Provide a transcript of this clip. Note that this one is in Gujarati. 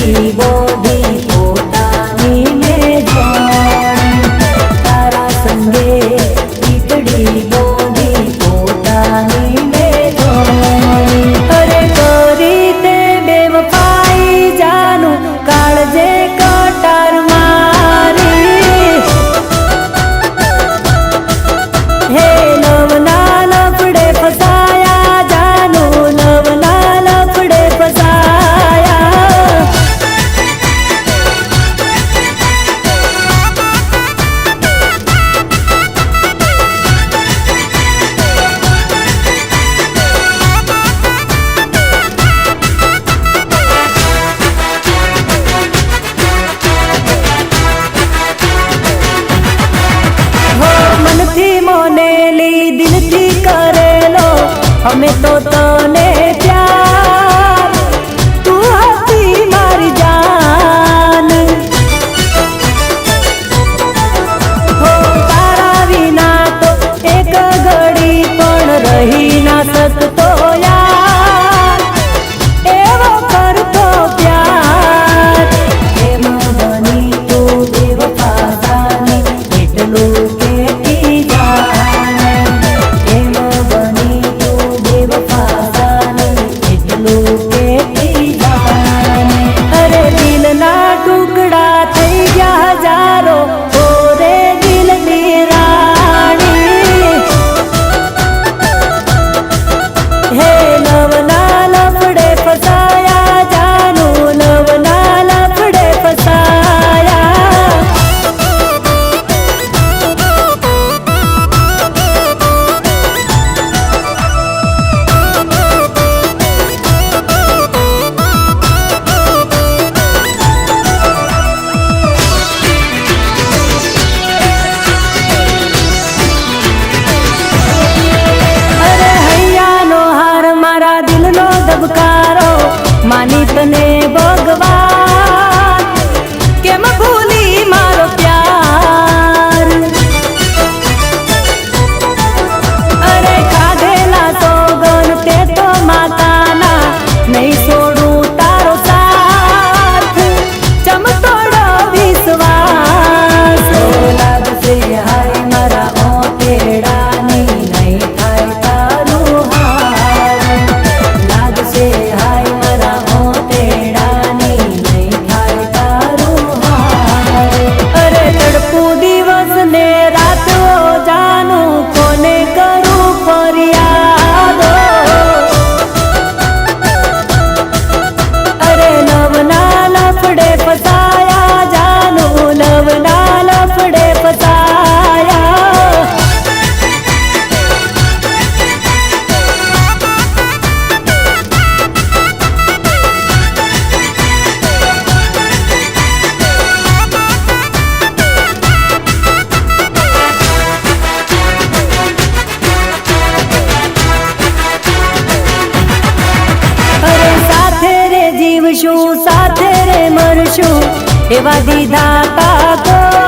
વીતડી બોધી પોતાની મેં જોણી તારા સંગે વીતડી બોધી પોતાની મેં જોણી અરે કરી તે બેવફાઈ જાનું કાળજે કટાર મારી હે નવના લફડે ફસાયા જાનું નવના લફડે ફસાયા મનથી મોનેલી દિલથી કરેલો અમે તો તને પ્યાર તું હતી મારી જાન હો તારા વિના તો એક ઘડી પણ રહી ના શકતો યાર એવો કરતો પ્યાર એમ બની તું બેવફા જાની એટલું ટુકડા થઈ ગયા જારો ઓરે દિલની રાણી હે નવના લફડે ફસાયા જાનું નવના લફડે ફસાયા ધબકારો માની તને ભગવાન કેમ ભૂલી મારો પ્યાર અરે ખાધેલા સોગન તે તો માતાના નહીં છોડું તારો સાથ ચમતોડો વિશ્વાસ લાગશે હાય મારા ઓટેડાની નહીં થાય તારું હાય મારા ઓટેડાની નહીં થાય તારું હાય અરે તડપું દિવસ ને રાતો જાનું કોને કરું ફરિયાદો અરે નવના લફડે ફસાયા જાનું નવના લફડે ફસાયા જીવશું સાથે રે મરશું એવા દીધા તા